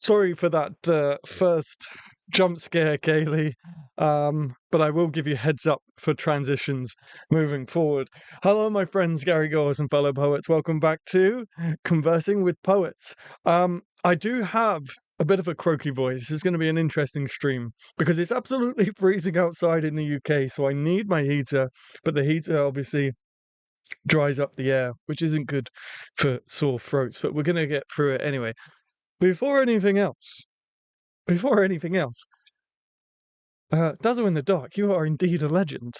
Sorry for that first jump scare, Kaylee. But I will give you heads up for transitions moving forward. Hello, my friends, Gary Goers and fellow poets. Welcome back to Conversing with Poets. I do have a bit of a croaky voice. This is going to be an interesting stream because it's absolutely freezing outside in the UK, so I need my heater, but the heater obviously dries up the air, which isn't good for sore throats, but we're going to get through it anyway. Before anything else, before anything else, Dazzle in the Dark, you are indeed a legend.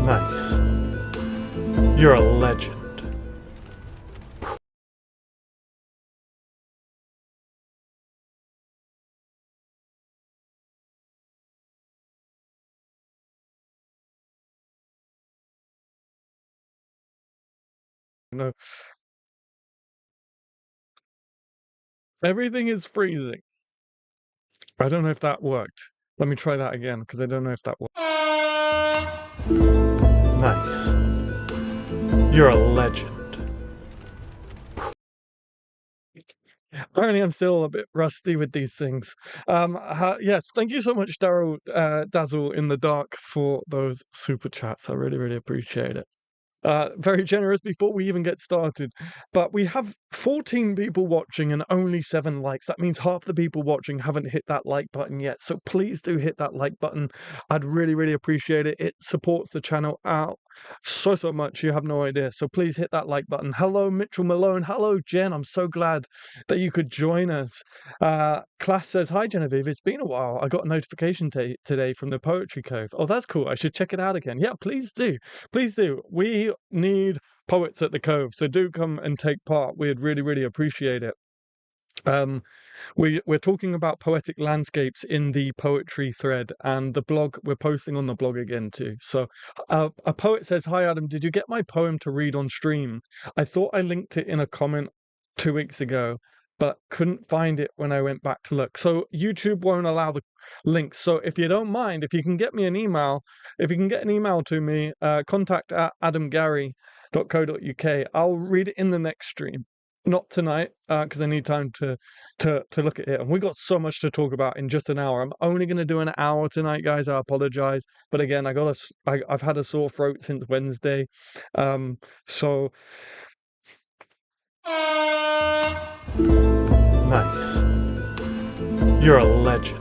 Nice. You're a legend. No, everything is freezing. I don't know if that worked. Let me try that again, because I don't know if that worked. Nice. You're a legend. Apparently, I'm still a bit rusty with these things. Yes, thank you so much, Dazzle in the Dark, for those super chats. I really, really appreciate it. Very generous before we even get started. But we have 14 people watching and only 7 likes. That means half the people watching haven't hit that like button yet. So please do hit that like button. I'd really, really appreciate it. It supports the channel out so much. You have no idea. So please hit that like button. Hello, Mitchell Malone. Hello, Jen. I'm so glad that you could join us. Class says, hi, Genevieve. It's been a while. I got a notification today from the Poetry Cove. Oh, that's cool. I should check it out again. Yeah, please do. Please do. We need poets at the Cove, so do come and take part. We'd really, really appreciate it. We're talking about poetic landscapes in the poetry thread, and the blog, we're posting on the blog again too. So a poet says, hi Adam, did you get my poem to read on stream? I thought I linked it in a comment 2 weeks ago, but couldn't find it when I went back to look. So YouTube won't allow the links. So if you don't mind, if you can get me an email, if you can get an email to me, contact at adamgary.co.uk. I'll read it in the next stream. Not tonight, because I need time to look at it. And we got so much to talk about in just an hour. I'm only going to do an hour tonight, guys. I apologize, but again, I've had a sore throat since Wednesday, so nice. You're a legend.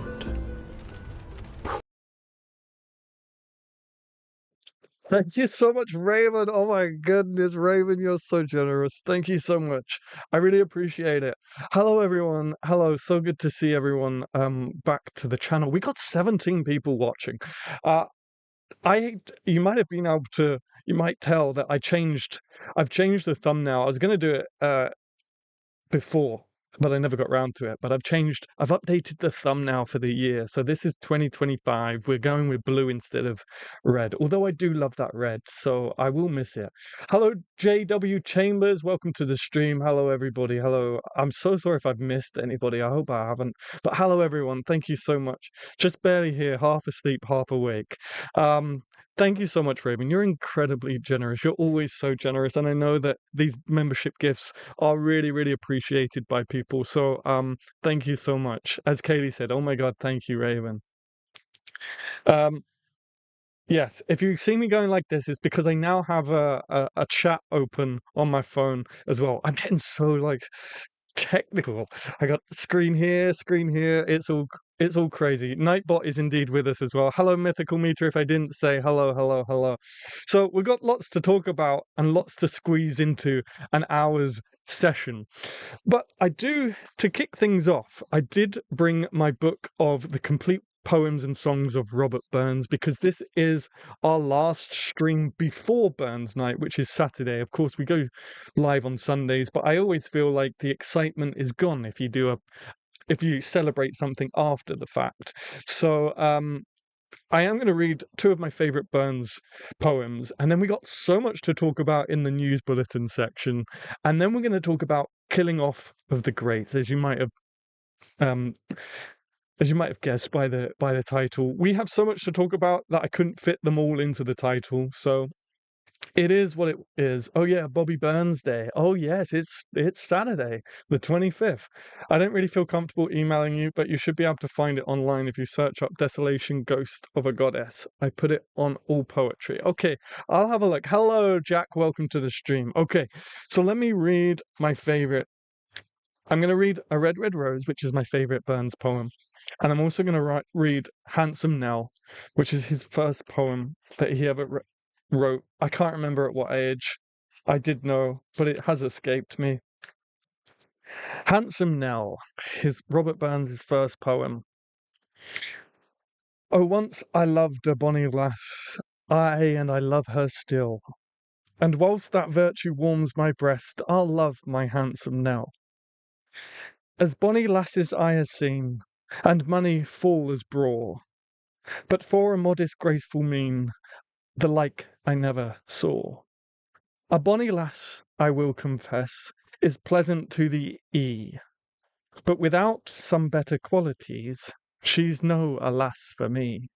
Thank you so much, Raven. Oh my goodness, Raven, you're so generous. Thank you so much. I really appreciate it. Hello, everyone. Hello, so good to see everyone back to the channel. We got 17 people watching. Uh, you might have been able to, you might tell that I've changed the thumbnail. I was going to do it before, but I never got round to it. But I've updated the thumbnail for the year. So this is 2025. We're going with blue instead of red, although I do love that red, so I will miss it. Hello, JW Chambers. Welcome to the stream. Hello, everybody. Hello. I'm so sorry if I've missed anybody. I hope I haven't. But hello, everyone. Thank you so much. Just barely here, half asleep, half awake. Thank you so much, Raven. You're incredibly generous. You're always so generous. And I know that these membership gifts are really, really appreciated by people. So thank you so much. As Kaylee said, oh my God, thank you, Raven. Yes, if you see me going like this, it's because I now have a chat open on my phone as well. I'm getting so like technical. I got screen here, screen here. It's all crazy. Nightbot is indeed with us as well. Hello, Mythical Meter. If I didn't say hello, hello, hello. So we've got lots to talk about and lots to squeeze into an hour's session. But to kick things off, I did bring my book of the complete poems and songs of Robert Burns, because this is our last stream before Burns Night, which is Saturday. Of course, we go live on Sundays, but I always feel like the excitement is gone if you celebrate something after the fact. So I am going to read 2 of my favorite Burns poems, and then we got so much to talk about in the news bulletin section, and then we're going to talk about Killing Off of the Greats, as you might have um, guessed by the title. We have so much to talk about that I couldn't fit them all into the title, so It is what it is. Oh yeah, Bobby Burns Day. Oh yes, it's Saturday, the 25th. I don't really feel comfortable emailing you, but you should be able to find it online if you search up Desolation Ghost of a Goddess. I put it on All Poetry. Okay, I'll have a look. Hello, Jack. Welcome to the stream. Okay, so let me read my favorite. I'm going to read A Red, Red Rose, which is my favorite Burns poem. And I'm also going to read Handsome Nell, which is his first poem that he ever wrote. I can't remember at what age. I did know, but it has escaped me. Handsome Nell, his Robert Burns' first poem. Oh, once I loved a bonny lass, aye, and I love her still. And whilst that virtue warms my breast, I'll love my handsome Nell. As bonny lasses I has seen, and money full as braw, but for a modest graceful mien, the like I never saw. A bonny lass, I will confess, is pleasant to the ee, but without some better qualities, she's no a lass for me.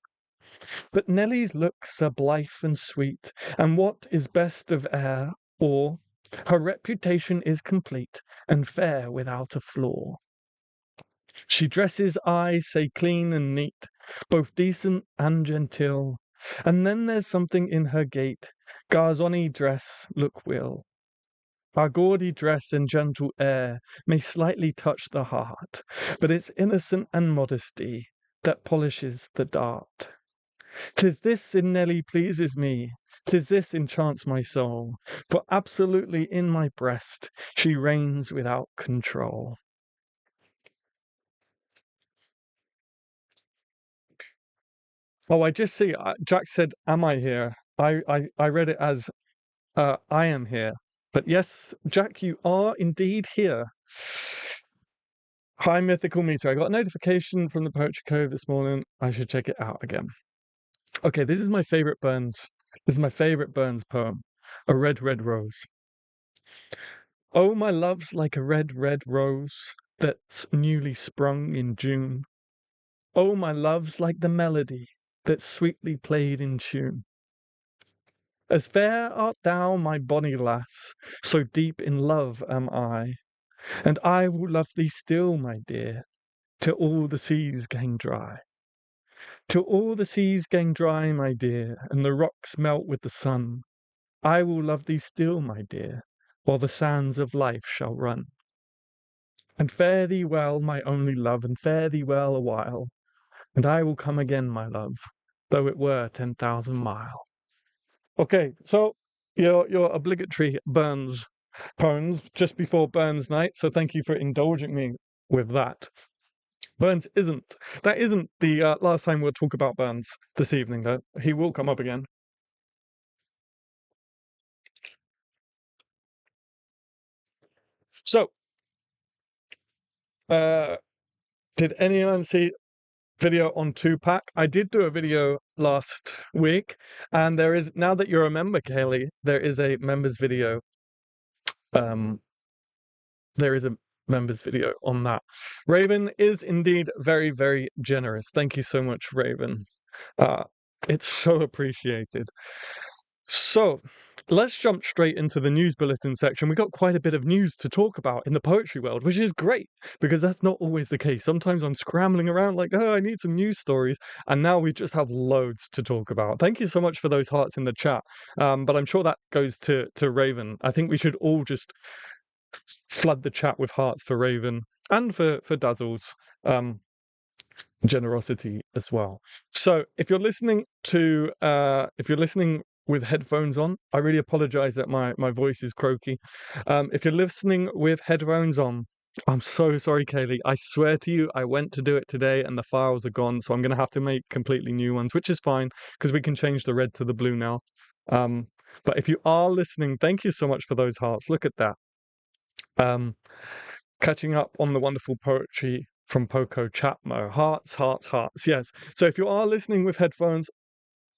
But Nelly's looks are blithe and sweet, and what is best of air, or her reputation is complete, and fair without a flaw. She dresses, I say, clean and neat, both decent and genteel, and then there's something in her gait, gars ony dress look will. Our gaudy dress and gentle air may slightly touch the heart, but it's innocent and modesty that polishes the dart. 'Tis this in Nelly pleases me, 'tis this enchants my soul, for absolutely in my breast she reigns without control. Oh, I just see. Jack said, "Am I here?" I read it as, "I am here." But yes, Jack, you are indeed here. Hi, Mythical Meter. I got a notification from the Poetry Cove this morning. I should check it out again. Okay, this is my favorite Burns. This is my favorite Burns poem, A Red, Red Rose. Oh, my love's like a red, red rose that's newly sprung in June. Oh, my love's like the melody that's sweetly played in tune. As fair art thou, my bonny lass, so deep in love am I, and I will love thee still, my dear, till all the seas gang dry. Till all the seas gang dry, my dear, and the rocks melt with the sun, I will love thee still, my dear, while the sands of life shall run. And fare thee well, my only love, and fare thee well a while, and I will come again, my love, though it were 10,000 mile. Okay, so your obligatory Burns poems just before Burns night, so thank you for indulging me with that. Burns that isn't the last time we'll talk about Burns this evening, though. He will come up again. So, did anyone see video on Tupac? I did do a video last week, and there is, now that you're a member, Kaylee, there is a members video. There is a members video on that. Raven is indeed very, very generous. Thank you so much, Raven. It's so appreciated. So, let's jump straight into the news bulletin section. We got quite a bit of news to talk about in the poetry world, which is great because that's not always the case. Sometimes I'm scrambling around like, oh, I need some news stories, and now we just have loads to talk about. Thank you so much for those hearts in the chat. But I'm sure that goes to Raven. I think we should all just flood the chat with hearts for Raven and for Dazzle's generosity as well. So if you're listening with headphones on, I really apologize that my voice is croaky. If you're listening with headphones on, I'm so sorry, Kaylee. I swear to you, I went to do it today and the files are gone, so I'm going to have to make completely new ones, which is fine because we can change the red to the blue now. But if you are listening, thank you so much for those hearts. Look at that. Catching up on the wonderful poetry from Poco Chatmo. Hearts, hearts, hearts. Yes. So if you are listening with headphones,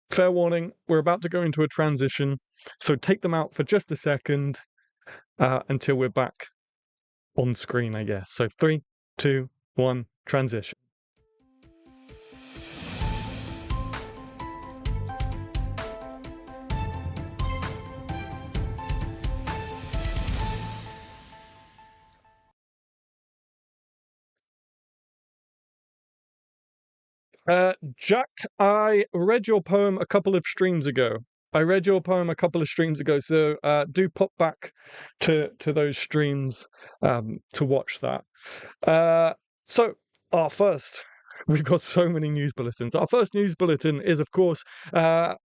fair warning, we're about to go into a transition. So take them out for just a second until we're back on screen, I guess. So 3, 2, 1, transition. Jack, I read your poem a couple of streams ago. So do pop back to those streams to watch that. Uh, so our first, we've got so many news bulletins. Our first news bulletin is, of course,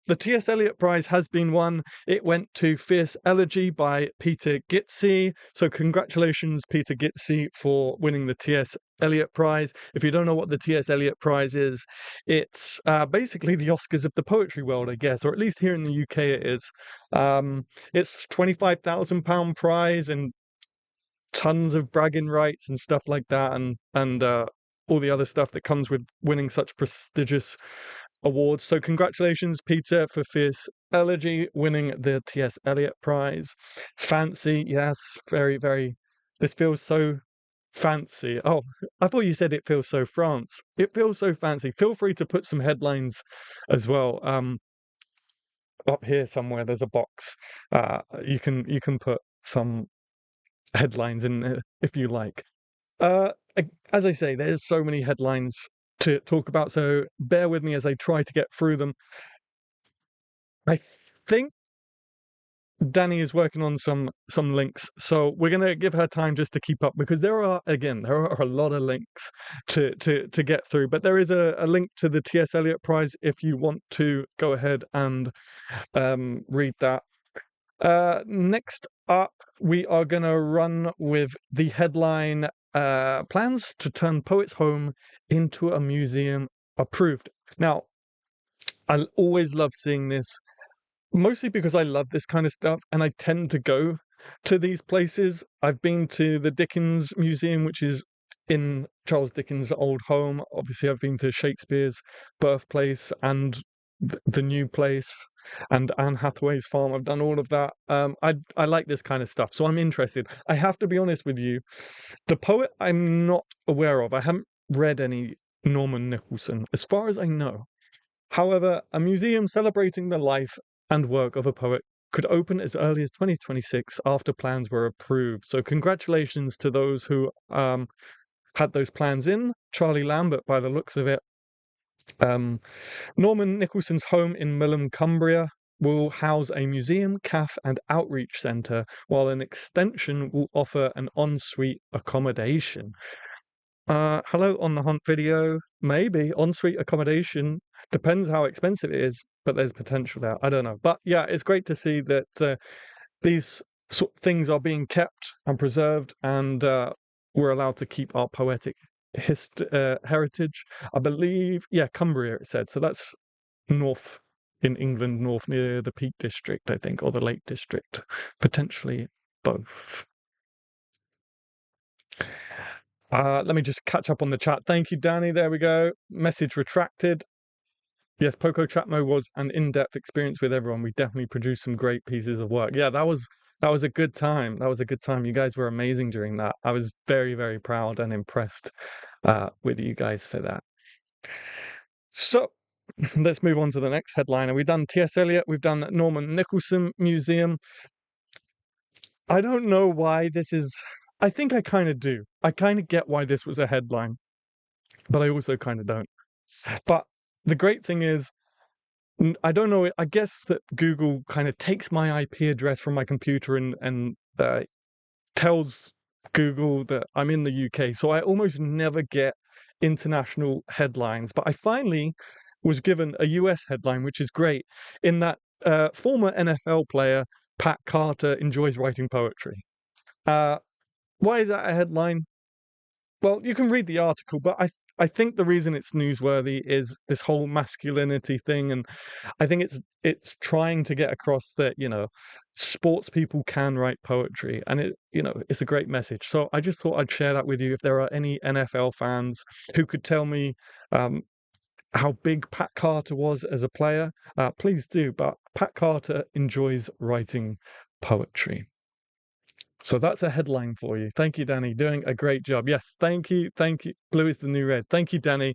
the T.S. Eliot Prize has been won. It went to Fierce Elegy by Peter Gitsy. So congratulations, Peter Gitsy, for winning the T.S. Eliot Prize. If you don't know what the T.S. Eliot Prize is, it's basically the Oscars of the poetry world, I guess, or at least here in the UK it is. It's £25,000 prize and tons of bragging rights and stuff like that, and all the other stuff that comes with winning such prestigious awards. So congratulations, Peter, for Fierce Elegy winning the T.S. Eliot Prize. Fancy, yes, very, very. This feels so fancy. Oh, I thought you said it feels so France. It feels so fancy. Feel free to put some headlines as well. Up here somewhere, there's a box. You can put some headlines in there if you like. Uh, as I say, there's so many headlines to talk about, so bear with me as I try to get through them. I think Danny is working on some links, so we're gonna give her time just to keep up because there are a lot of links to get through. But there is a link to the T.S. Eliot Prize if you want to go ahead and read that. Next up, we are gonna run with the headline plans to turn Poets' Home into a museum approved. Now, I always love seeing this, mostly because I love this kind of stuff and I tend to go to these places. I've been to the Dickens Museum, which is in Charles Dickens' old home. Obviously, I've been to Shakespeare's birthplace and the new place and Anne Hathaway's farm. I've done all of that. I like this kind of stuff, so I'm interested. I have to be honest with you, the poet I'm not aware of. I haven't read any Norman Nicholson, as far as I know. However, a museum celebrating the life and work of a poet could open as early as 2026 after plans were approved. So congratulations to those who had those plans in. Charlie Lambert, by the looks of it. Norman Nicholson's home in Millom, Cumbria will house a museum, cafe and outreach centre, while an extension will offer an ensuite accommodation. Hello, On the Hunt video. Maybe ensuite accommodation. Depends how expensive it is, but there's potential there. I don't know. But yeah, it's great to see that these sort of things are being kept and preserved, and we're allowed to keep our poetic heritage. I believe, yeah, Cumbria, it said. So that's north in England, north near the Peak District, I think, or the Lake District. Potentially both. Let me just catch up on the chat. Thank you, Danny. There we go. Message retracted. Yes, Poco Chatmo was an in-depth experience with everyone. We definitely produced some great pieces of work. Yeah, that was a good time. That was a good time. You guys were amazing during that. I was very, very proud and impressed with you guys for that. So let's move on to the next headliner. We've done T.S. Eliot. We've done Norman Nicholson Museum. I don't know why this is. I think I kind of do. I kind of get why this was a headline, but I also kind of don't. But the great thing is, I don't know. I guess that Google kind of takes my IP address from my computer and tells Google that I'm in the UK. So I almost never get international headlines. But I finally was given a US headline, which is great, in that former NFL player Pat Carter enjoys writing poetry. Why is that a headline? Well, you can read the article, but I think the reason it's newsworthy is this whole masculinity thing, and I think it's trying to get across that, sports people can write poetry, and it's a great message. So I just thought I'd share that with you. If there are any NFL fans who could tell me how big Pat Carter was as a player, please do. But Pat Carter enjoys writing poetry. So that's a headline for you. Thank you, Danny. Doing a great job. Yes, thank you. Thank you. Blue is the new red. Thank you, Danny,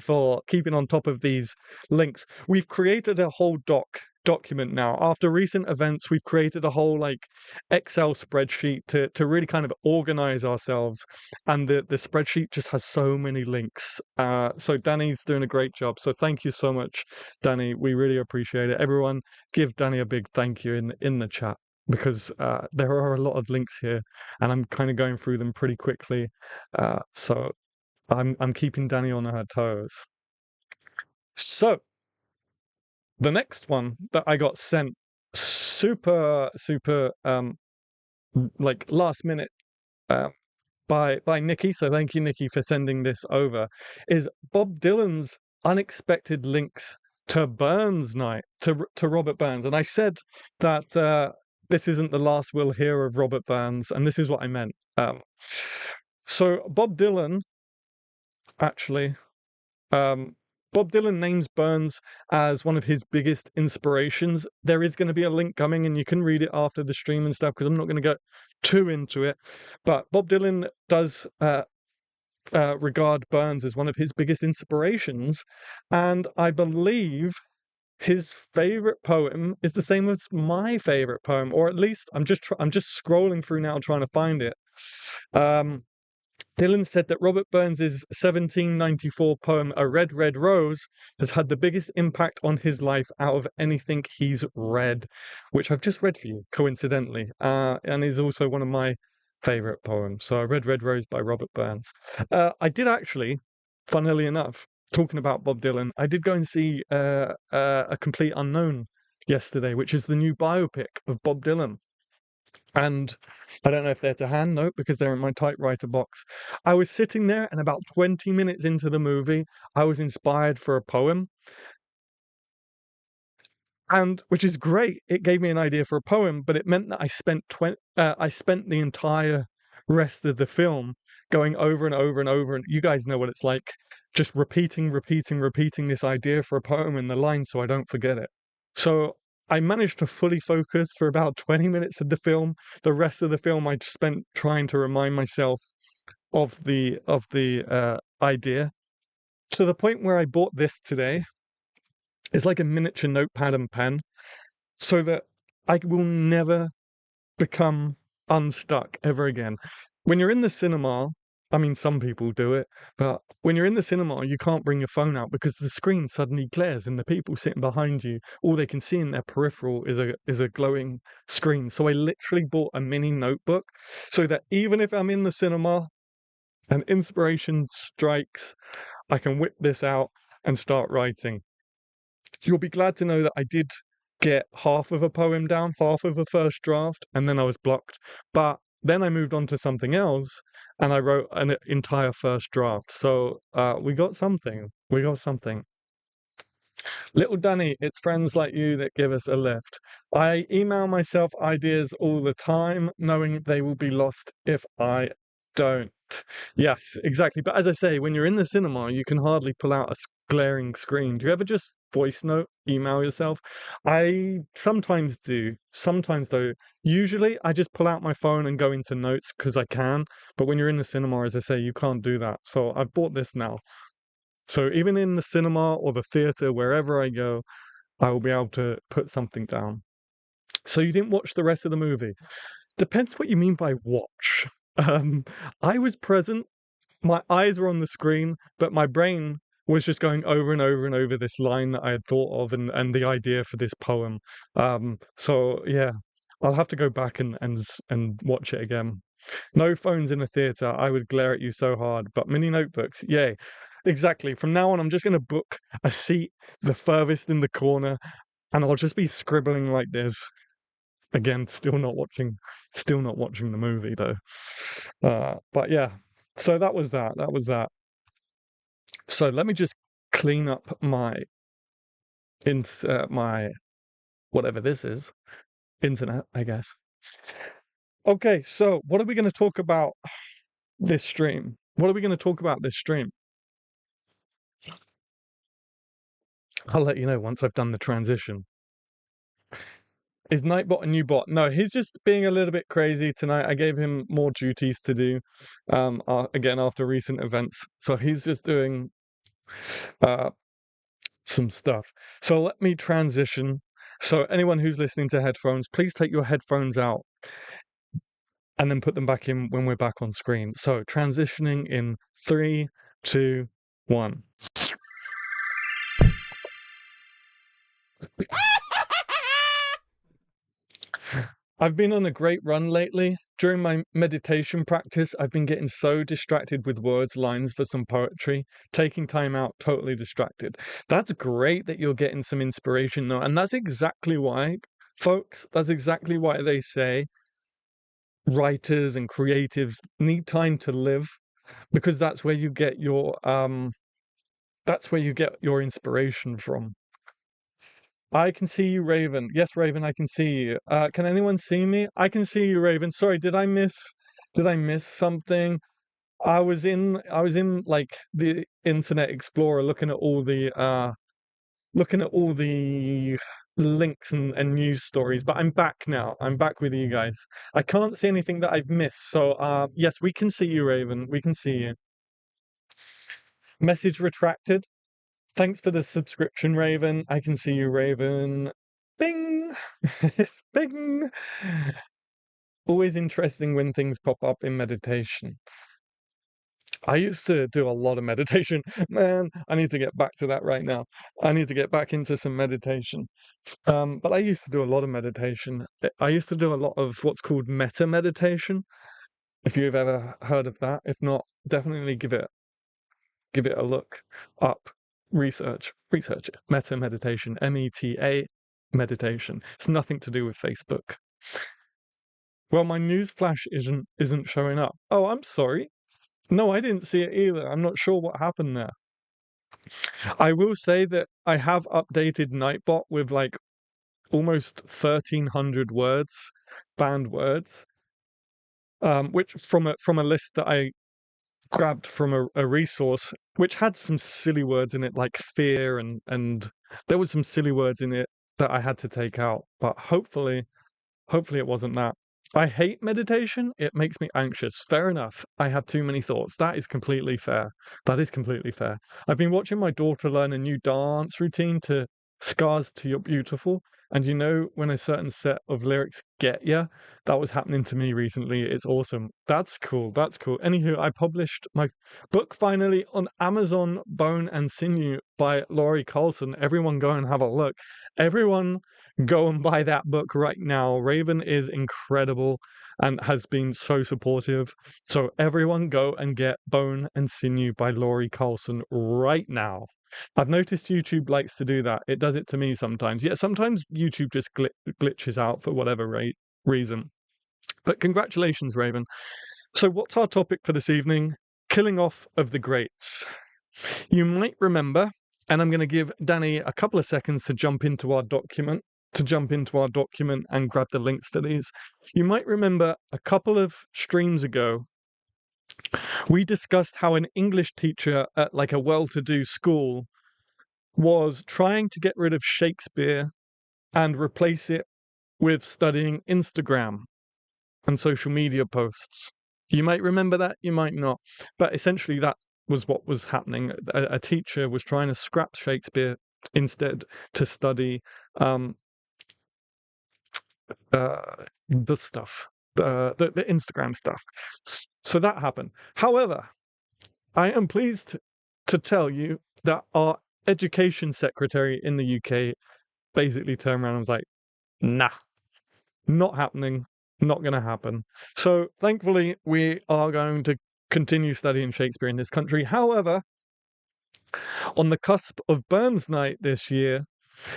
for keeping on top of these links. We've created a whole doc document now. After recent events, we've created a whole like Excel spreadsheet to really kind of organize ourselves, and the spreadsheet just has so many links. So Danny's doing a great job. So thank you so much, Danny. We really appreciate it. Everyone, give Danny a big thank you in the chat, because there are a lot of links here, and I'm kind of going through them pretty quickly. So I'm keeping Danny on her toes. So the next one that I got sent super like last minute uh, by Nikki, so thank you, Nikki, for sending this over, is Bob Dylan's unexpected links to Burns night, to Robert Burns. And I said that this isn't the last we'll hear of Robert Burns, and this is what I meant. So Bob Dylan actually Bob Dylan names Burns as one of his biggest inspirations. There is going to be a link coming, and you can read it after the stream and stuff, because I'm not going to go too into it. But Bob Dylan does regard Burns as one of his biggest inspirations, and I believe his favorite poem is the same as my favorite poem, or at least I'm just scrolling through now trying to find it. Dylan said that Robert Burns's 1794 poem A Red, Red Rose has had the biggest impact on his life out of anything he's read, which I've just read for you, coincidentally, and is also one of my favourite poems. So A Red, Red Rose by Robert Burns. I did actually, funnily enough, talking about Bob Dylan, I did go and see A Complete Unknown yesterday, which is the new biopic of Bob Dylan. And I don't know if they're to hand, no, because they're in my typewriter box. I was sitting there, and about 20 minutes into the movie, I was inspired for a poem, and which is great. It gave me an idea for a poem, but it meant that I spent the entire rest of the film going over and over and over, and you guys know what it's like, just repeating this idea for a poem in the line so I don't forget it. So I managed to fully focus for about 20 minutes of the film. The rest of the film I spent trying to remind myself of the idea, to the point where I bought this today. It's like a miniature notepad and pen, so that I will never become unstuck ever again. When you're in the cinema, I mean, some people do it, but when you're in the cinema, you can't bring your phone out because the screen suddenly glares, and the people sitting behind you, all they can see in their peripheral is a glowing screen. So I literally bought a mini notebook, so that even if I'm in the cinema and inspiration strikes, I can whip this out and start writing. You'll be glad to know that I did get half of a poem down, half of a first draft, and then I was blocked. But then I moved on to something else, and I wrote an entire first draft. So we got something. We got something. Little Danny, it's friends like you that give us a lift. I email myself ideas all the time, knowing they will be lost if I don't. Yes, exactly. But as I say, when you're in the cinema, you can hardly pull out a glaring screen. Do you ever just voice note, email yourself? I sometimes do. Sometimes, though, usually I just pull out my phone and go into notes because I can. But when you're in the cinema, as I say, you can't do that. So I've bought this now. So even in the cinema or the theater, wherever I go, I will be able to put something down. So you didn't watch the rest of the movie? Depends what you mean by watch. Um, I was present, my eyes were on the screen, but my brain was just going over and over and over this line that I had thought of, and the idea for this poem. So yeah, I'll have to go back and watch it again. No phones in a theater. I would glare at you so hard, but mini notebooks, yay. Exactly. From now on, I'm just going to book a seat the furthest in the corner, and I'll just be scribbling like this. Again, still not watching the movie though. But yeah, so that was that. That was that. So let me just clean up my my whatever this is, internet, I guess. Okay, so what are we going to talk about this stream? What are we going to talk about this stream? I'll let you know once I've done the transition. Is Nightbot a new bot? No, he's just being a little bit crazy tonight. I gave him more duties to do, again, after recent events. So he's just doing some stuff. So let me transition So anyone who's listening to headphones, please take your headphones out and then put them back in when we're back on screen. So transitioning in 3, 2, 1. I've been on a great run lately. During my meditation practice, I've been getting so distracted with words, lines for some poetry, taking time out, totally distracted. That's great that you're getting some inspiration though. And that's exactly why, folks, that's exactly why they say writers and creatives need time to live, because that's where you get your inspiration from. I can see you, Raven. Yes, Raven, I can see you. Can anyone see me? I can see you, Raven. Sorry, did I miss something? I was in like the Internet Explorer looking at all the links and news stories, but I'm back now. I'm back with you guys. I can't see anything that I've missed. So yes, we can see you, Raven. We can see you. Message retracted. Thanks for the subscription, Raven. I can see you, Raven. Bing! Bing! Always interesting when things pop up in meditation. I used to do a lot of meditation. Man, I need to get back to that right now. I need to get back into some meditation. But I used to do a lot of meditation. I used to do a lot of what's called meta meditation, if you've ever heard of that. If not, definitely give it a look up. Research it. Meta meditation, META meditation. It's nothing to do with Facebook. Well, my news flash isn't showing up. Oh, I'm sorry. No, I didn't see it either. I'm not sure what happened there. I will say that I have updated Nightbot with like almost 1,300 words, banned words, which from a list that I grabbed from a resource, which had some silly words in it, like fear, and there was some silly words in it that I had to take out. But hopefully it wasn't that. I hate meditation. It makes me anxious. Fair enough. I have too many thoughts. That is completely fair. That is completely fair. I've been watching my daughter learn a new dance routine to Scars to You're Beautiful. And you know, when a certain set of lyrics get ya, that was happening to me recently. It's awesome. That's cool. That's cool. Anywho, I published my book finally on Amazon, Bone and Sinew by Laurie Carlson. Everyone go and have a look. Everyone go and buy that book right now. Raven is incredible and has been so supportive. So everyone go and get Bone and Sinew by Laurie Carlson right now. I've noticed YouTube likes to do that. It does it to me sometimes. Yeah, sometimes YouTube just glitches out for whatever reason. But congratulations, Raven. So what's our topic for this evening? Killing off of the greats. You might remember, and I'm going to give Danny a couple of seconds to jump into our document and grab the links to these. You might remember a couple of streams ago, we discussed how an English teacher at like a well-to-do school was trying to get rid of Shakespeare and replace it with studying Instagram and social media posts. You might remember that, you might not. But essentially that was what was happening. A teacher was trying to scrap Shakespeare instead to study the stuff, the Instagram stuff. So that happened. However, I am pleased to tell you that our education secretary in the UK basically turned around and was like, nah, not happening, not going to happen. So thankfully, we are going to continue studying Shakespeare in this country. However, on the cusp of Burns Night this year,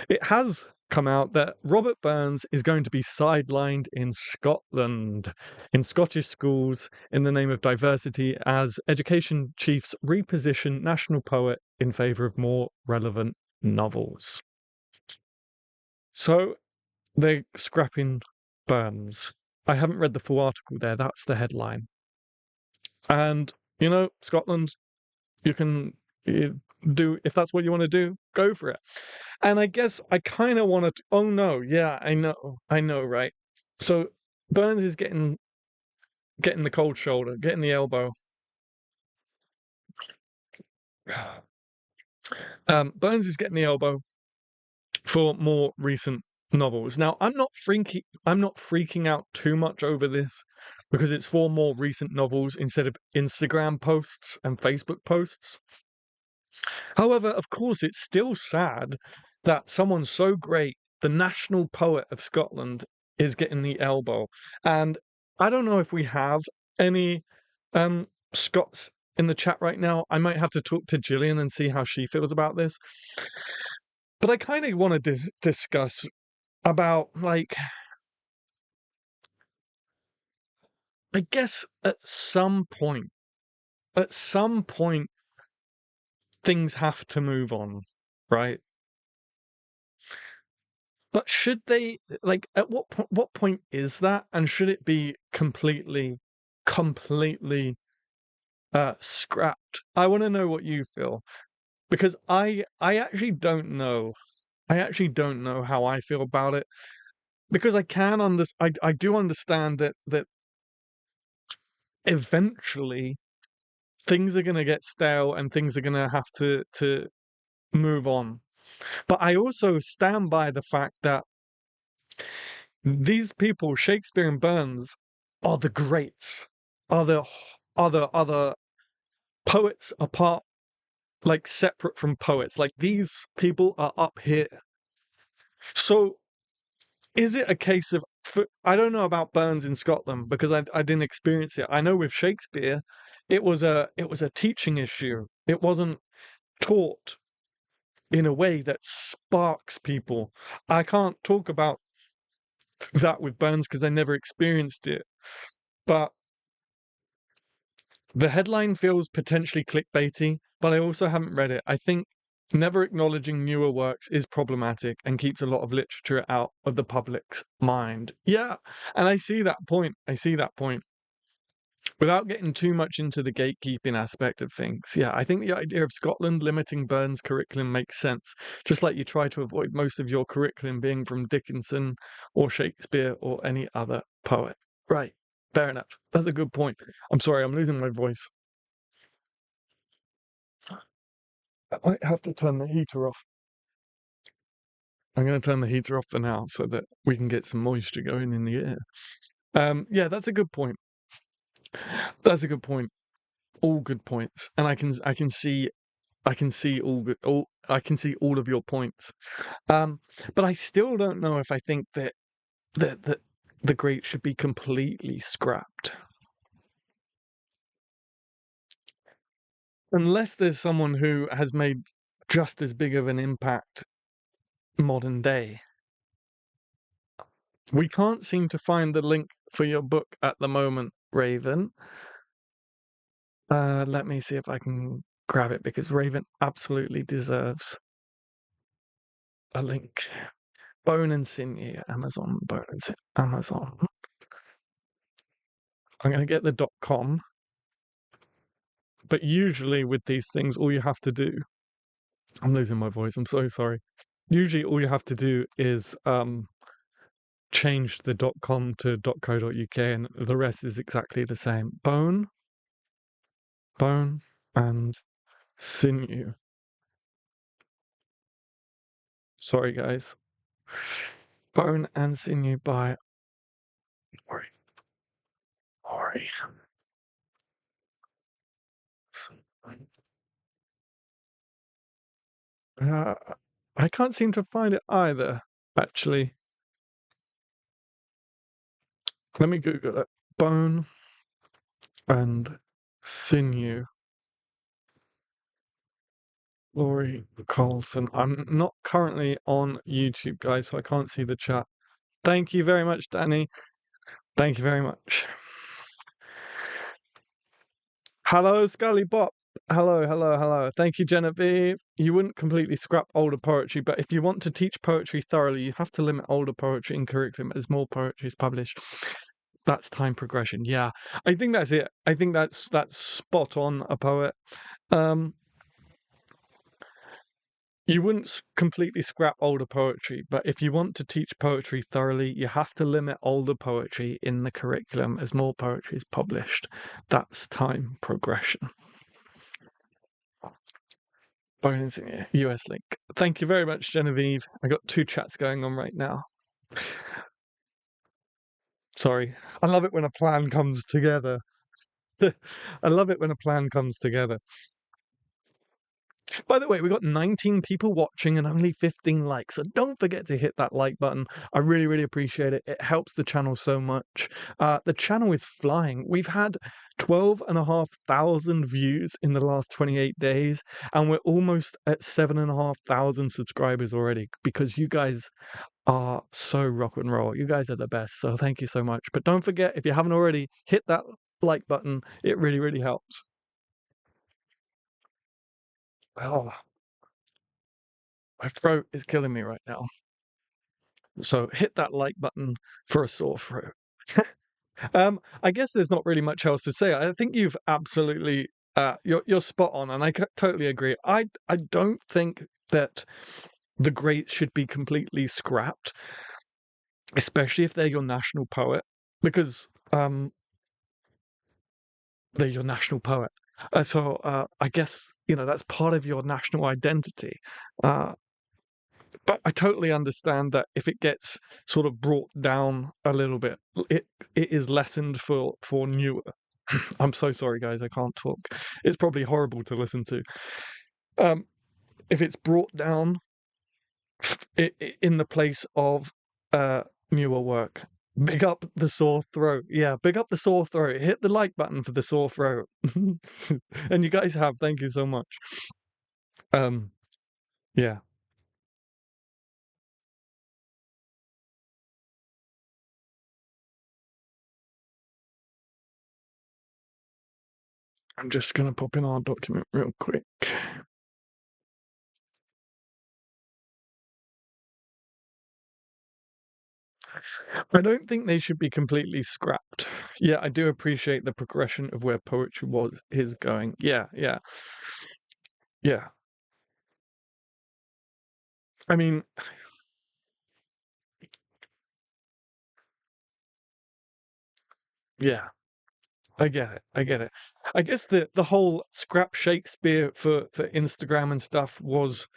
it has come out that Robert Burns is going to be sidelined in Scotland, in Scottish schools, in the name of diversity, as education chiefs reposition national poet in favour of more relevant novels. So they're scrapping Burns. I haven't read the full article there. That's the headline. And, you know, Scotland, you can do, if that's what you want to do, go for it. And I guess I kind of want to, oh no, yeah, I know, right? So Burns is getting the cold shoulder, getting the elbow. Burns is getting the elbow for more recent novels. Now, I'm not freaking out too much over this because it's for more recent novels instead of Instagram posts and Facebook posts. However, of course, it's still sad that someone so great, the national poet of Scotland, is getting the elbow. And I don't know if we have any Scots in the chat right now. I might have to talk to Gillian and see how she feels about this. But I kind of want to discuss about, like, I guess at some point, things have to move on, right? But should they, like, at what point is that? And should it be completely scrapped? I want to know what you feel because I actually don't know. I actually don't know how I feel about it because I do understand that eventually things are going to get stale and things are going to have to move on. But I also stand by the fact that these people, Shakespeare and Burns, are the greats, are the other poets apart, like separate from poets. Like these people are up here. So is it a case of? I don't know about Burns in Scotland because I didn't experience it. I know with Shakespeare, it was a teaching issue. It wasn't taught in a way that sparks people. I can't talk about that with Burns because I never experienced it. But the headline feels potentially clickbaity, but I also haven't read it. I think never acknowledging newer works is problematic and keeps a lot of literature out of the public's mind. Yeah, and I see that point. I see that point. Without getting too much into the gatekeeping aspect of things, yeah, I think the idea of Scotland limiting Burns' curriculum makes sense, just like you try to avoid most of your curriculum being from Dickinson or Shakespeare or any other poet. Right, fair enough. That's a good point. I'm sorry, I'm losing my voice. I might have to turn the heater off. I'm going to turn the heater off for now so that we can get some moisture going in the air. Yeah, that's a good point. That's a good point. All good points, and I can see I can see all of your points. But I still don't know if I think that the great should be completely scrapped, unless there's someone who has made just as big of an impact modern day. We can't seem to find the link for your book at the moment, Raven. Let me see if I can grab it because Raven absolutely deserves a link. Bone and Sinew, Amazon, Bone and Sinew, Amazon. I'm going to get the .com, but usually with these things, all you have to do, I'm losing my voice, I'm so sorry. Usually all you have to do is change the .com to .co.uk and the rest is exactly the same. Bone and Sinew. Sorry, guys. Bone and Sinew by Ori. Ori. Uh, I can't seem to find it either, actually. Let me Google it. Bone and Sinew. Laurie Colson. I'm not currently on YouTube, guys, so I can't see the chat. Thank you very much, Danny. Thank you very much. Hello, Scully Bop. Hello. Thank you, Genevieve. You wouldn't completely scrap older poetry, but if you want to teach poetry thoroughly, you have to limit older poetry in curriculum as more poetry is published. That's time progression. Yeah, I think that's it. I think that's spot on, a poet. You wouldn't completely scrap older poetry, but if you want to teach poetry thoroughly, you have to limit older poetry in the curriculum as more poetry is published. That's time progression. Bonus US link. Thank you very much, Genevieve. I got two chats going on right now. Sorry. I love it when a plan comes together. I love it when a plan comes together. By the way, we got 19 people watching and only 15 likes. So don't forget to hit that like button. I really, really appreciate it. It helps the channel so much. The channel is flying. We've had 12,500 views in the last 28 days, and we're almost at 7,500 subscribers already because you guys are so rock and roll. You guys are the best. So thank you so much. But don't forget, if you haven't already, hit that like button. It really, really helps. Oh, my throat is killing me right now. So hit that like button for a sore throat. I guess there's not really much else to say. I think you've absolutely you're spot on, and totally agree. I don't think that the greats should be completely scrapped, especially if they're your national poet, because they're your national poet. So I guess that's part of your national identity. Uh, but I totally understand that if it gets sort of brought down a little bit, it it is lessened for newer. I'm so sorry, guys. I can't talk. It's probably horrible to listen to. Um, if it's brought down in the place of uh newer work, big up the sore throat. Yeah, big up the sore throat. Hit the like button for the sore throat. And you guys have. Thank you so much. Um, yeah. I'm just gonna pop in our document real quick. I don't think they should be completely scrapped. Yeah, I do appreciate the progression of where poetry was is going. Yeah, yeah, yeah. I mean, yeah, I get it. I get it. I guess the whole scrap Shakespeare for Instagram and stuff was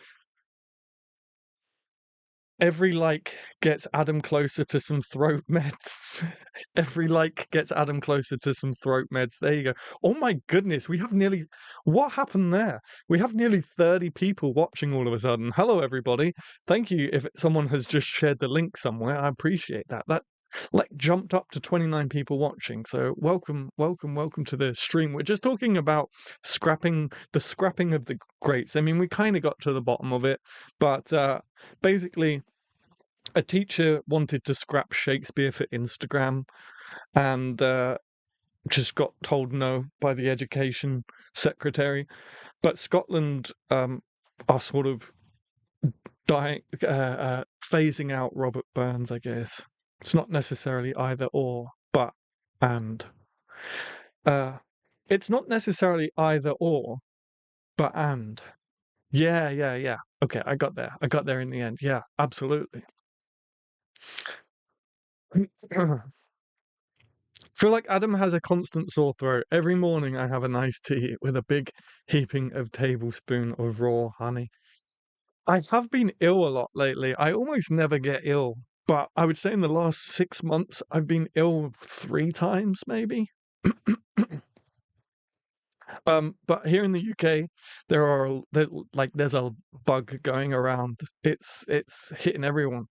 every like gets Adam closer to some throat meds. Every like gets Adam closer to some throat meds. There you go. Oh my goodness, we have nearly. What happened there? We have nearly 30 people watching all of a sudden. Hello, everybody. Thank you if someone has just shared the link somewhere. I appreciate that. That like jumped up to 29 people watching. So welcome, welcome, welcome to the stream. We're just talking about the scrapping of the greats. I mean, we kind of got to the bottom of it, but basically a teacher wanted to scrap Shakespeare for Instagram and just got told no by the education secretary. But Scotland are sort of dying, phasing out Robert Burns, I guess. It's not necessarily either or, but and. Uh, it's not necessarily either or, but and. Yeah, yeah, yeah. Okay, I got there. I got there in the end. Yeah, absolutely. Feel like Adam has a constant sore throat. Every morning I have a nice tea with a big heaping of tablespoon of raw honey. I have been ill a lot lately. I almost never get ill, but I would say in the last 6 months I've been ill 3 times, maybe. But here in the UK, there's a bug going around. It's hitting everyone.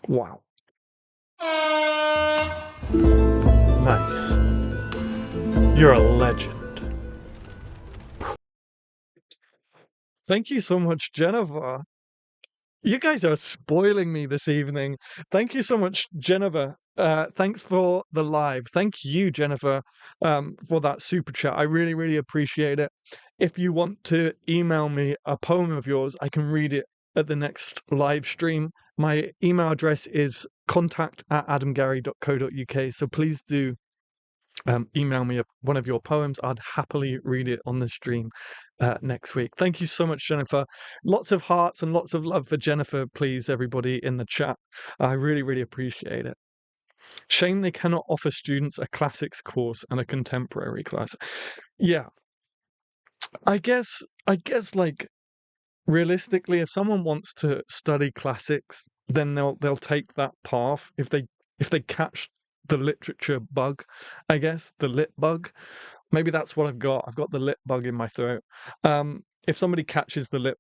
Wow. Nice. You're a legend. Thank you so much, Jennifer. You guys are spoiling me this evening. Thank you so much, Jennifer. Thanks for the live. Thank you, Jennifer, for that super chat. I really, really appreciate it. If you want to email me a poem of yours, I can read it at the next live stream. My email address is contact@adamgary.co.uk. So please do email me one of your poems. I'd happily read it on the stream next week. Thank you so much, Jennifer. Lots of hearts and lots of love for Jennifer, please, everybody in the chat. I really, really appreciate it. Shame they cannot offer students a classics course and a contemporary class. Yeah, I guess like realistically, if someone wants to study classics, then they'll take that path if they catch the literature bug, I guess, the lit bug. Maybe that's what I've got. I've got the lit bug in my throat. If somebody catches the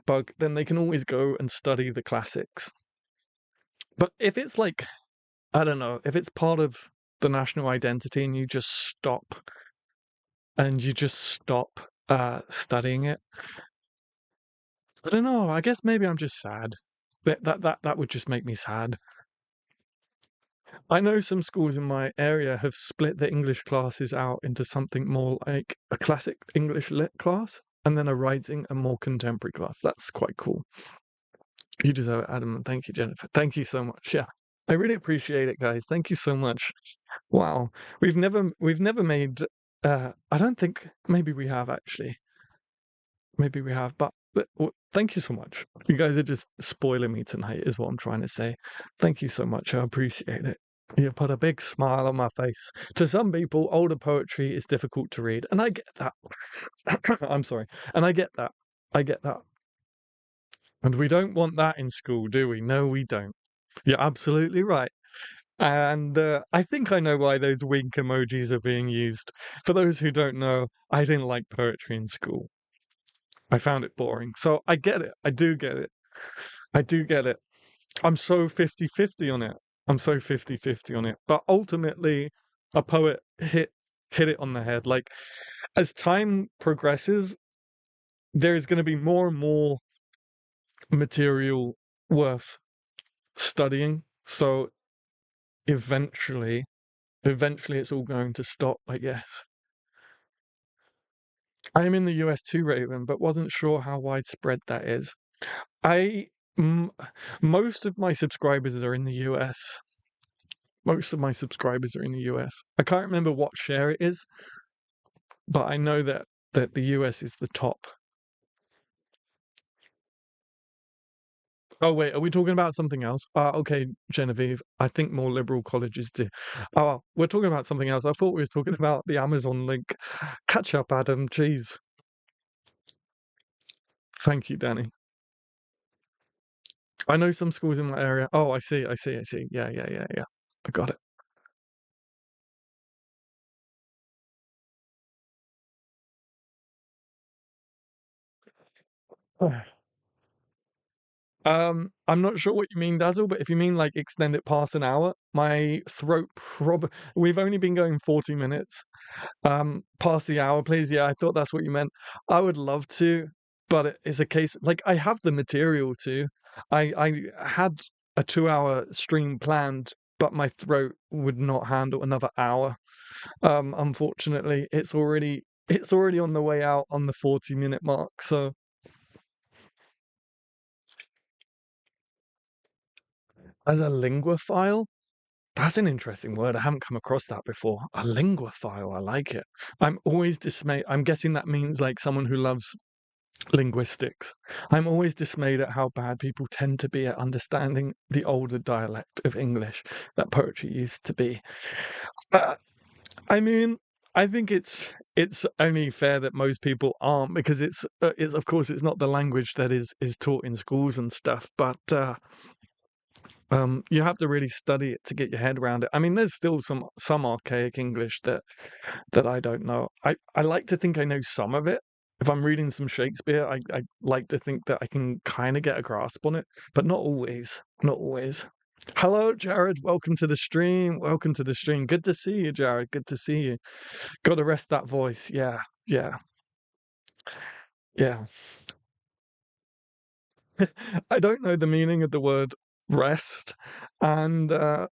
bug, then they can always go and study the classics. But if it's like, I don't know, if it's part of the national identity and you just stop studying it, I don't know. I guess maybe I'm just sad. That would just make me sad. I know some schools in my area have split the English classes out into something more like a classic English lit class and then a writing and more contemporary class. That's quite cool. You deserve it, Adam, and thank you, Jennifer. Thank you so much. Yeah. I really appreciate it, guys. Thank you so much. Wow. We've never made I don't think maybe we have actually. Maybe we have, but thank you so much. You guys are just spoiling me tonight, is what I'm trying to say. Thank you so much. I appreciate it. You put a big smile on my face. To some people, older poetry is difficult to read, and I get that. I'm sorry, and I get that. I get that. And we don't want that in school, do we? No, we don't. You're absolutely right. And I think I know why those wink emojis are being used. For those who don't know, I didn't like poetry in school. I found it boring. So I get it. I do get it. I do get it. I'm so 50-50 on it. I'm so 50-50 on it. But ultimately, a poet hit it on the head. Like, as time progresses, there's going to be more and more material worth studying. So eventually, it's all going to stop, I guess. I'm in the US too, Raven, but wasn't sure how widespread that is. I m- Most of my subscribers are in the US. Most of my subscribers are in the US. I can't remember what share it is, but I know that the US is the top. Oh wait, are we talking about something else? Okay, Genevieve. I think more liberal colleges do. Oh, we're talking about something else. I thought we were talking about the Amazon link. Catch up, Adam. Jeez. Thank you, Danny. I know some schools in my area. Oh, I see. I see. I see. Yeah, yeah, yeah, yeah. I got it. I'm not sure what you mean, Dazzle, but if you mean like extend it past an hour, my throat we've only been going 40 minutes. Past the hour, please. Yeah, I thought that's what you meant. I would love to, but it's a case like I have the material to. I had a 2 hour stream planned, but my throat would not handle another hour. Unfortunately, it's already on the way out on the 40-minute mark, so as a linguophile, that's an interesting word. I haven't come across that before. A linguophile, I like it. I'm always dismayed. I'm guessing that means like someone who loves linguistics. I'm always dismayed at how bad people tend to be at understanding the older dialect of English that poetry used to be. Uh, I mean, I think it's only fair that most people aren't because it's of course it's not the language that is taught in schools and stuff, but you have to really study it to get your head around it. I mean, there's still some archaic English that I don't know. I like to think I know some of it. If I'm reading some Shakespeare, I like to think that I can kind of get a grasp on it, but not always. Not always. Hello, Jared. Welcome to the stream. Welcome to the stream. Good to see you, Jared. Good to see you. Got to rest that voice. Yeah, yeah, yeah. I don't know the meaning of the word rest, and I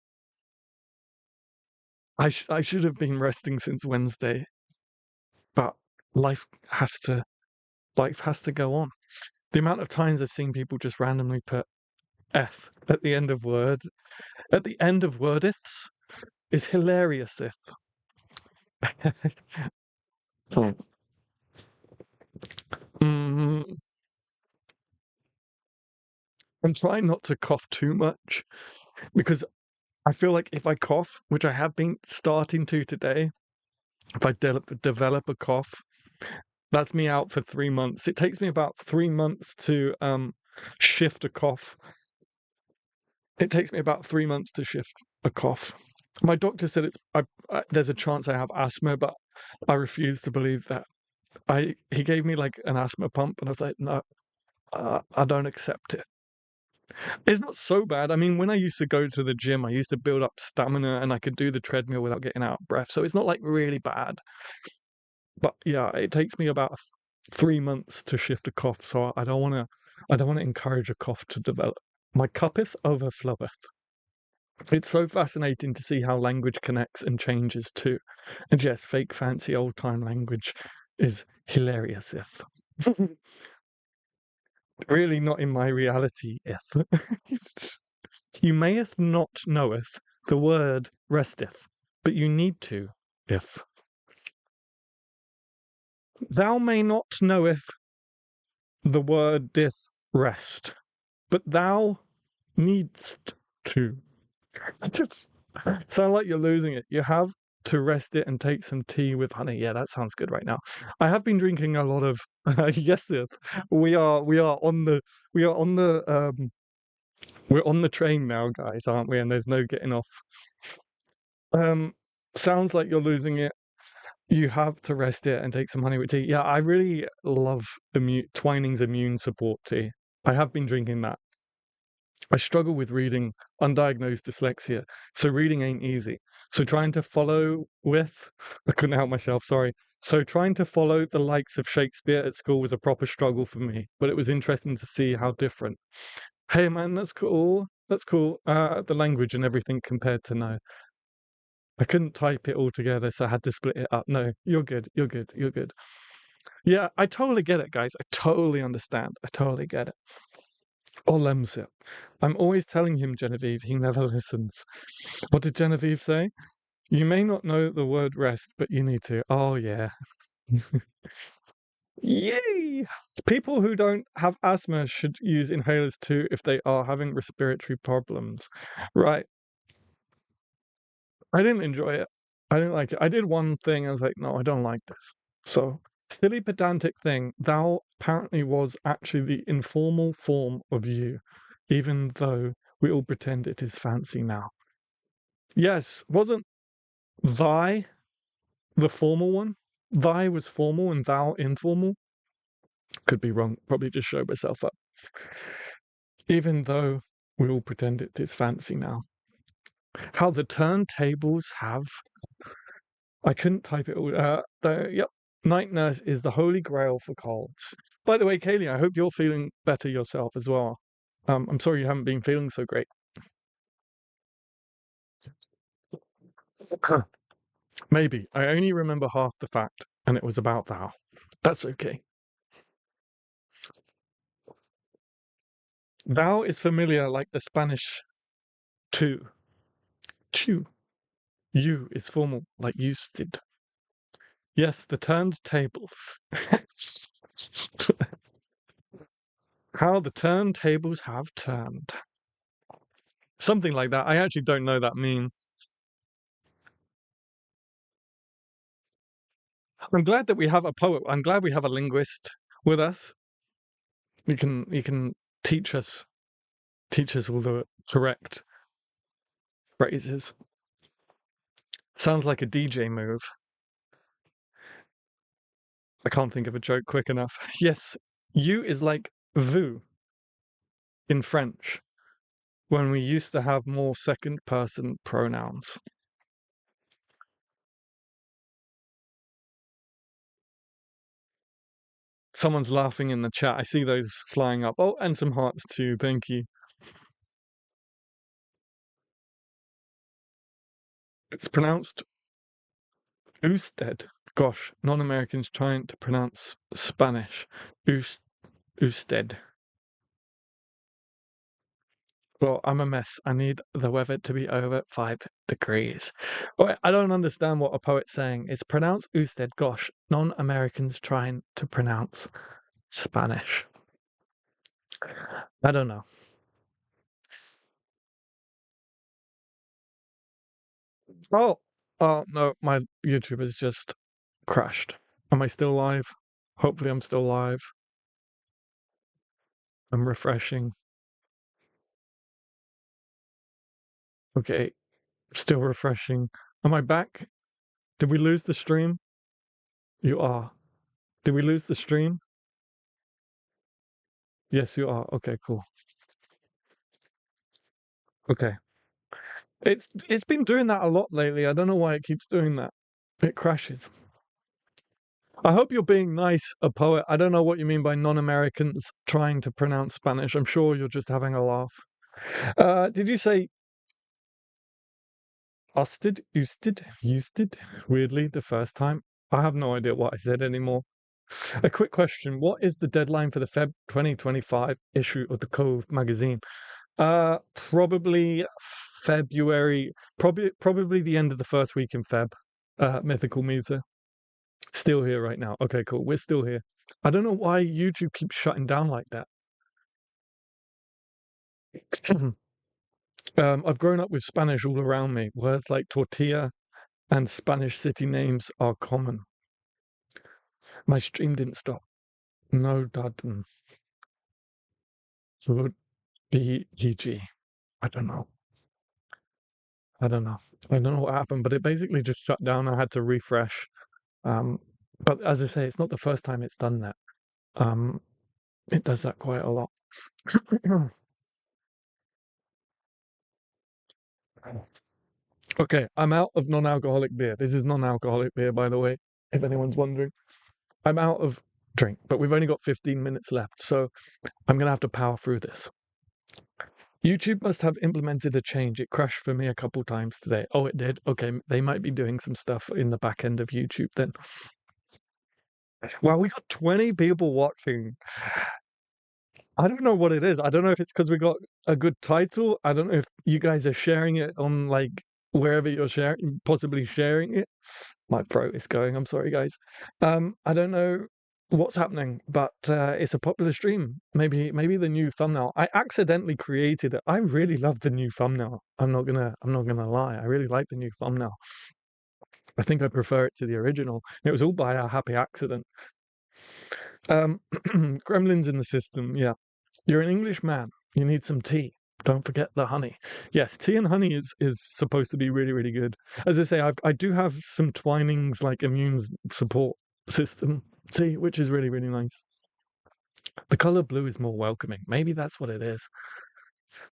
should have been resting since Wednesday, but life has to life has to go on. The amount of times I've seen people just randomly put F at the end of wordiths is hilarious. If mm, I'm trying not to cough too much because I feel like if I cough, which I have been starting to today, if I develop a cough, That's me out for 3 months. It takes me about 3 months to shift a cough. It takes me about 3 months to shift a cough. My doctor said there's a chance I have asthma, but I refuse to believe that. He gave me like an asthma pump, and I was like, no, I don't accept it. It's not so bad. I mean, when I used to go to the gym, I used to build up stamina, and I could do the treadmill without getting out of breath. So it's not like really bad. But yeah, it takes me about 3 months to shift a cough. So I don't want to encourage a cough to develop. My cuppeth overfloweth. It's so fascinating to see how language connects and changes too. And yes, fake fancy old time language is hilarious if. Really not in my reality if. You mayeth not knoweth the word resteth, but you need to if. Thou may not knoweth the word dith rest, but thou needst to. Just sound like you're losing it. You have to rest it and take some tea with honey. Yeah, that sounds good right now. I have been drinking a lot of yes, yes. We are on the we are on the we're on the train now, guys, aren't we? And there's no getting off. Um Sounds like you're losing it. You have to rest it and take some honey with tea. Yeah, I really love Twining's immune support tea. I have been drinking that. I struggle with reading, undiagnosed dyslexia, so reading ain't easy. So trying to follow with, I couldn't help myself, sorry. So trying to follow the likes of Shakespeare at school was a proper struggle for me, but it was interesting to see how different. Hey man, that's cool. That's cool. The language and everything compared to now. I couldn't type it all together, so I had to split it up. No, you're good. You're good. You're good. Yeah, I totally get it, guys. I totally understand. I totally get it. Olemsip. I'm always telling him, Genevieve, he never listens. What did Genevieve say? You may not know the word rest, but you need to. Oh, yeah. Yay! People who don't have asthma should use inhalers too if they are having respiratory problems. Right. I didn't enjoy it. I didn't like it. I did one thing, I was like, no, I don't like this. So, silly pedantic thing, thou apparently was actually the informal form of you, even though we all pretend it is fancy now. Yes, wasn't thy the formal one? Thy was formal and thou informal? Could be wrong. Probably just showed myself up. Even though we all pretend it is fancy now. How the turntables have. I couldn't type it all. Yep. Night nurse is the holy grail for colds. By the way, Kaylee, I hope you're feeling better yourself as well. I'm sorry you haven't been feeling so great. Maybe. I only remember half the fact, and it was about thou. That's okay. Thou is familiar like the Spanish tu. Tu. You is formal like used did. Yes, the turned tables. How the turntables have turned. Something like that. I actually don't know that meme. I'm glad that we have a poet. I'm glad we have a linguist with us. You can teach us all the correct phrases. Sounds like a DJ move. I can't think of a joke quick enough. Yes, you is like vous in French when we used to have more second person pronouns. Someone's laughing in the chat. I see those flying up. Oh, and some hearts too. Thank you. It's pronounced usted. Gosh, non-Americans trying to pronounce Spanish. Usted. Well, I'm a mess. I need the weather to be over 5 degrees. Well, I don't understand what a poet's saying. It's pronounced usted. Gosh, non-Americans trying to pronounce Spanish. I don't know. Oh, oh no, my YouTube has just crashed. Am I still live? Hopefully I'm still live. I'm refreshing. Okay, still refreshing. Am I back? Did we lose the stream? You are. Did we lose the stream? Yes, you are. Okay, cool. Okay. It's been doing that a lot lately. I don't know why it keeps doing that. It crashes. I hope you're being nice, a poet. I don't know what you mean by non-Americans trying to pronounce Spanish. I'm sure you're just having a laugh. Did you say usted, usted? Weirdly, the first time. I have no idea what I said anymore. A quick question. What is the deadline for the Feb 2025 issue of the Cove magazine? Probably February, probably the end of the first week in Feb. Mythical Meter. Still here right now. Okay, cool. We're still here. I don't know why YouTube keeps shutting down like that. I've grown up with Spanish all around me. Words like tortilla and Spanish city names are common. My stream didn't stop. No, dudden. So BGG. I don't know. I don't know. I don't know what happened, but it basically just shut down. I had to refresh. Um, but as I say, it's not the first time it's done that. Um, it does that quite a lot. Okay, I'm out of non-alcoholic beer. This is non-alcoholic beer, by the way, if anyone's wondering. I'm out of drink, but we've only got 15 minutes left, so I'm gonna have to power through this. YouTube must have implemented a change. It crashed for me a couple times today. Oh, it did? Okay, they might be doing some stuff in the back end of YouTube then. Well, we got 20 people watching. I don't know what it is. I don't know if it's because we got a good title. I don't know if you guys are sharing it on like wherever you're sharing, possibly sharing it. My throat is going. I'm sorry, guys. I don't know what's happening, but it's a popular stream. Maybe the new thumbnail. I accidentally created it. I really love the new thumbnail. I'm not gonna lie. I really like the new thumbnail. I think I prefer it to the original. It was all by a happy accident. Gremlins in the system. Yeah, you're an English man. You need some tea. Don't forget the honey. Yes, tea and honey is supposed to be really, really good. As I say, I do have some Twinings like immune support system tea, which is really, really nice. The color blue is more welcoming. Maybe that's what it is.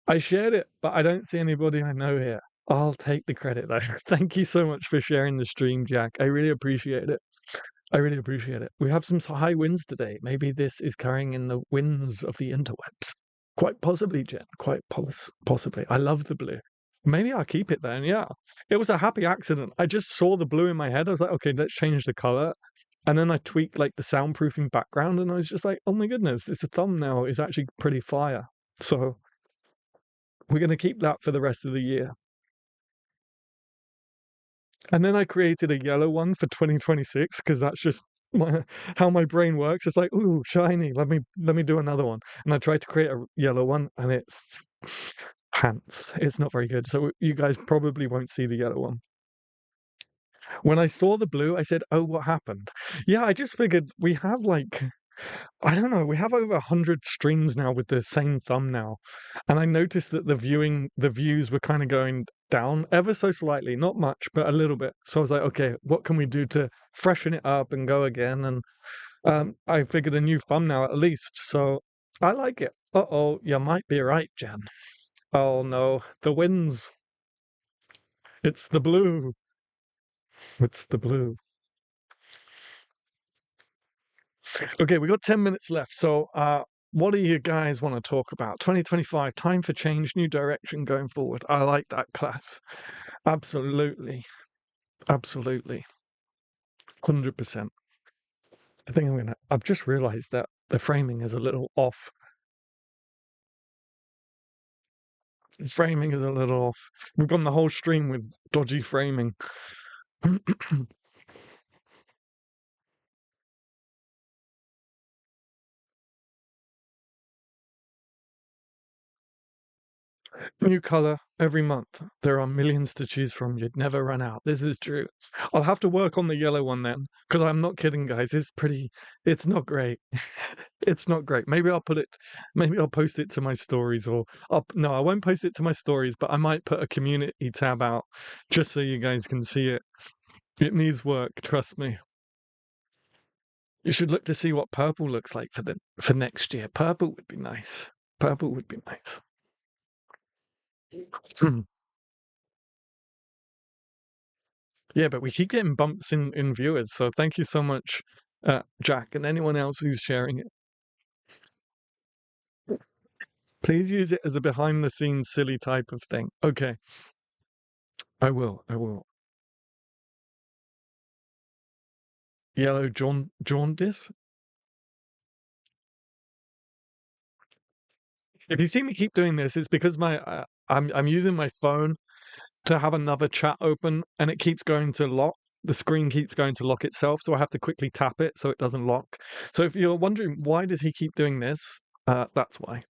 I shared it, but I don't see anybody I know here. I'll take the credit though. Thank you so much for sharing the stream, Jack. I really appreciate it. I really appreciate it. We have some high winds today. Maybe this is carrying in the winds of the interwebs. Quite possibly, Jen. Quite possibly. I love the blue. Maybe I'll keep it then. Yeah. It was a happy accident. I just saw the blue in my head. I was like, okay, let's change the color. And then I tweaked like the soundproofing background and I was just like, oh my goodness, it's a thumbnail. It's actually pretty fire. So we're going to keep that for the rest of the year. And then I created a yellow one for 2026 because that's just how my brain works. It's like, ooh, shiny. Let me do another one. And I tried to create a yellow one, and it's pants. It's not very good. So you guys probably won't see the yellow one. When I saw the blue, I said, "Oh, what happened?" Yeah, I just figured we have like I don't know, we have over 100 streams now with the same thumbnail. And I noticed that the views were kind of going down ever so slightly, not much, but a little bit. So I was like, okay, what can we do to freshen it up and go again? And I figured a new thumbnail at least. So I like it. Uh-oh, you might be right, Jen. Oh no, the winds. It's the blue. It's the blue. Okay, we got 10 minutes left. So, what do you guys want to talk about? 2025, time for change, new direction going forward. I like that class. Absolutely. Absolutely. 100%. I think I've just realized that the framing is a little off. The framing is a little off. We've gone the whole stream with dodgy framing. New color every month. There are millions to choose from. You'd never run out. This is true. I'll have to work on the yellow one then, because I'm not kidding, guys. It's not great. It's not great. Maybe I'll post it to my stories no, I won't post it to my stories, but I might put a community tab out just so you guys can see it. It needs work, trust me. You should look to see what purple looks like for next year. Purple would be nice. Purple would be nice. Yeah, but we keep getting bumps in viewers, so thank you so much, Jack, and anyone else who's sharing it. Please use it as a behind the scenes silly type of thing. Okay, I will. I will. Yellow jaundice. If you see me keep doing this, it's because I'm using my phone to have another chat open, and it keeps going to lock. The screen keeps going to lock itself, so I have to quickly tap it so it doesn't lock. So if you're wondering why does he keep doing this, that's why.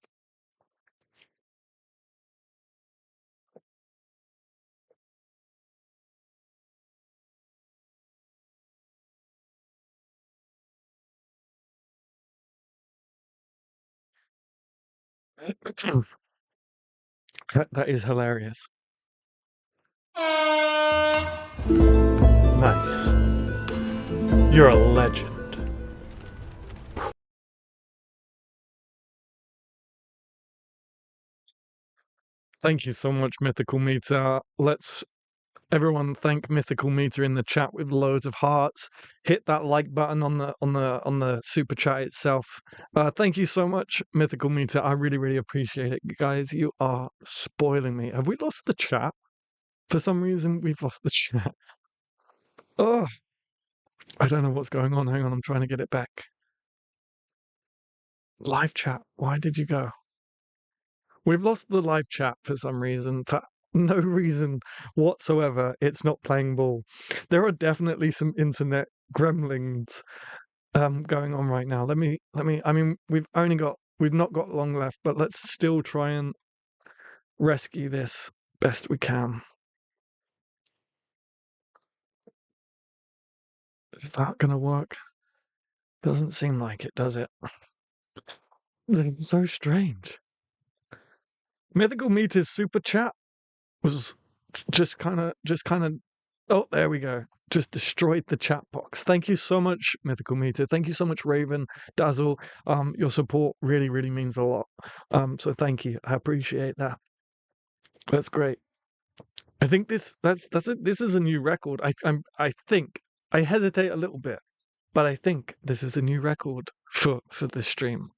That is hilarious. Nice. You're a legend. Thank you so much, Mythical Meter. Let's everyone thank Mythical Meter in the chat with loads of hearts. Hit that like button on the super chat itself. Thank you so much, Mythical Meter. I really, really appreciate it. You guys, you are spoiling me. Have we lost the chat? For some reason, we've lost the chat. Oh, I don't know what's going on. Hang on, I'm trying to get it back. Live chat. Why did you go? We've lost the live chat for some reason. For no reason whatsoever. It's not playing ball. There are definitely some internet gremlins going on right now. I mean, we've not got long left, but let's still try and rescue this best we can. Is that gonna work? Doesn't seem like it, does it? It's so strange. Mythical Meter's super chat was just kind of oh, there we go, just destroyed the chat box. Thank you so much, Mythical Meter. Thank you so much, Raven, Dazzle. Your support really, really means a lot. So thank you. I appreciate that. That's great. I think this is a new record. I think I hesitate a little bit, but I think this is a new record for this stream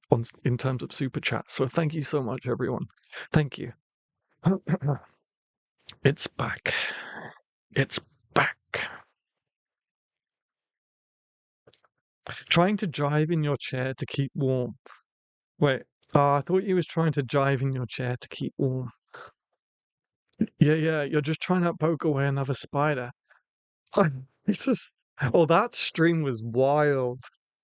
in terms of super chat. So thank you so much, everyone. Thank you. It's back. It's back. Trying to jive in your chair to keep warm. Wait. I thought you was trying to jive in your chair to keep warm. Yeah, yeah. You're just trying to poke away another spider. It's just. Oh, that stream was wild.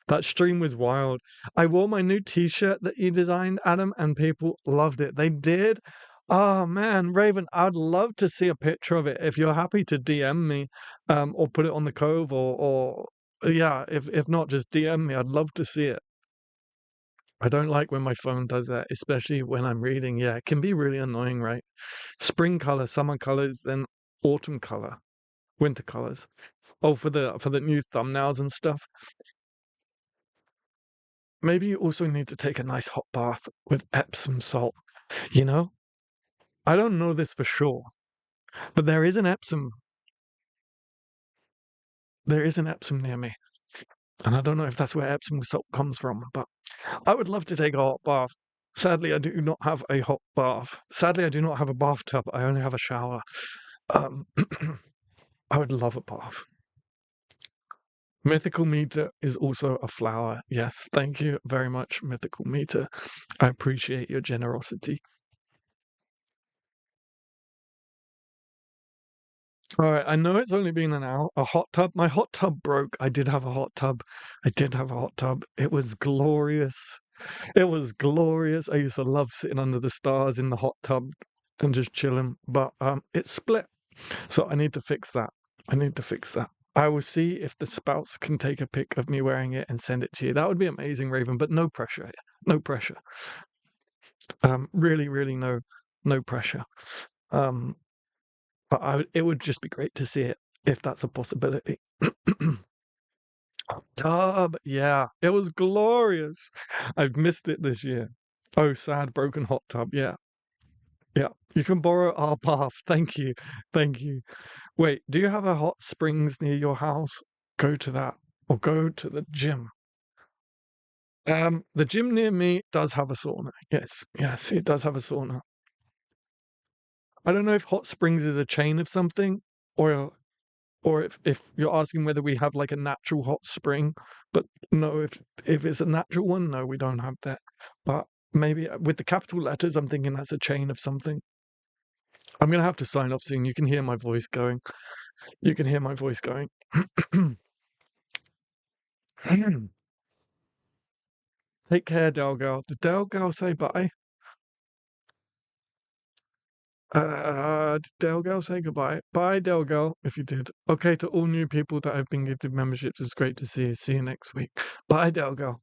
That stream was wild. I wore my new T-shirt that you designed, Adam, and people loved it. They did. Oh man, Raven, I'd love to see a picture of it. If you're happy to DM me, or put it on the Cove, or yeah, if not, just DM me. I'd love to see it. I don't like when my phone does that, especially when I'm reading. Yeah, it can be really annoying, right? Spring color, summer colors, then autumn color, winter colors. Oh, for the new thumbnails and stuff. Maybe you also need to take a nice hot bath with Epsom salt. You know, I don't know this for sure, but there is an Epsom near me, and I don't know if that's where Epsom salt comes from, but I would love to take a hot bath. Sadly, I do not have a hot bath. Sadly, I do not have a bathtub. I only have a shower. Um, I would love a bath. Mythical Meter is also a flower. Yes, thank you very much, Mythical Meter. I appreciate your generosity. All right, I know it's only been an hour. A hot tub. My hot tub broke. I did have a hot tub. I did have a hot tub. It was glorious. It was glorious. I used to love sitting under the stars in the hot tub. and just chilling. But it's split, so I need to fix that. I need to fix that. I will see if the spouse can take a pic of me wearing it and send it to you. That would be amazing, Raven, but no pressure. No pressure. Really, really no pressure. Um, but it would just be great to see it if that's a possibility. Tub, yeah, it was glorious. I've missed it this year. Oh, sad, broken hot tub. Yeah, yeah. You can borrow our bath. Thank you, thank you. Wait, do you have a hot springs near your house? Go to that, or go to the gym. The gym near me does have a sauna. Yes, yes, it does have a sauna. I don't know if hot springs is a chain of something, or if you're asking whether we have like a natural hot spring, but no, if it's a natural one, no, we don't have that. But maybe with the capital letters, I'm thinking that's a chain of something. I'm gonna have to sign off soon. You can hear my voice going. You can hear my voice going. Take care, Delgal. Did Delgal say bye? Did Delgal say goodbye? Bye, Delgal, if you did. Okay, to all new people that have been gifted memberships, it's great to see you. See you next week. Bye, Delgal.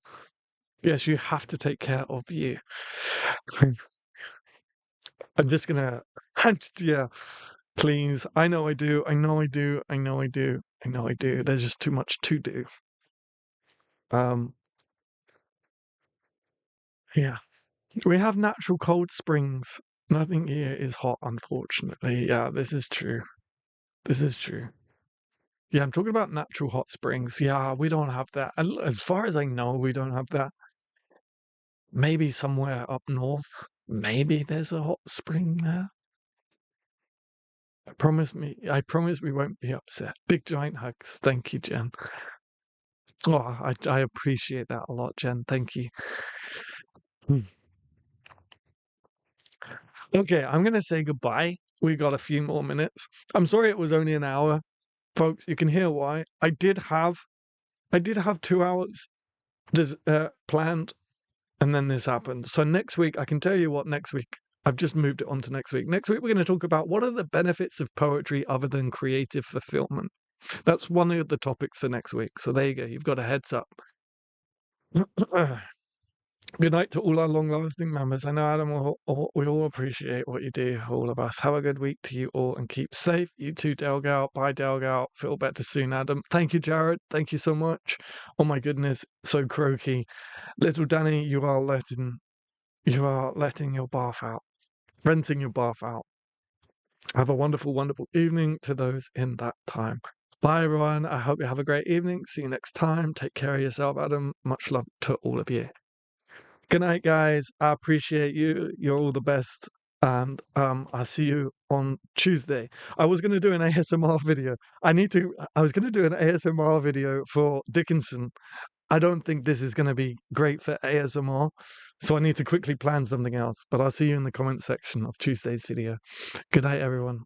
Yes, you have to take care of you. I'm just gonna, yeah, please. I know I do. I know I do. I know I do. I know I do. There's just too much to do. Um, yeah. We have natural cold springs. Nothing here is hot, unfortunately. Yeah, this is true. This is true. Yeah, I'm talking about natural hot springs. Yeah, we don't have that. As far as I know, we don't have that. Maybe somewhere up north, maybe there's a hot spring there. I promise we won't be upset. Big giant hugs. Thank you, Jen. Oh, I appreciate that a lot, Jen. Thank you. Hmm. Okay, I'm gonna say goodbye. We got a few more minutes. I'm sorry it was only an hour, folks. You can hear why. I did have 2 hours planned, and then this happened. So next week, I can tell you what next week. I've just moved it on to next week. Next week, we're going to talk about what are the benefits of poetry other than creative fulfillment. That's one of the topics for next week. So there you go. You've got a heads up. Good night to all our long-lasting members. I know, Adam, we all appreciate what you do, all of us. Have a good week to you all and keep safe. You too, Delgal. Bye, Delgal. Feel better soon, Adam. Thank you, Jared. Thank you so much. Oh my goodness, so croaky. Little Danny, you are letting your bath out, renting your bath out. Have a wonderful, wonderful evening to those in that time. Bye, everyone. I hope you have a great evening. See you next time. Take care of yourself, Adam. Much love to all of you. Good night, guys. I appreciate you. You're all the best. And I'll see you on Tuesday. I was gonna do an ASMR video. I was gonna do an ASMR video for Dickinson. I don't think this is gonna be great for ASMR, so I need to quickly plan something else. But I'll see you in the comment section of Tuesday's video. Good night, everyone.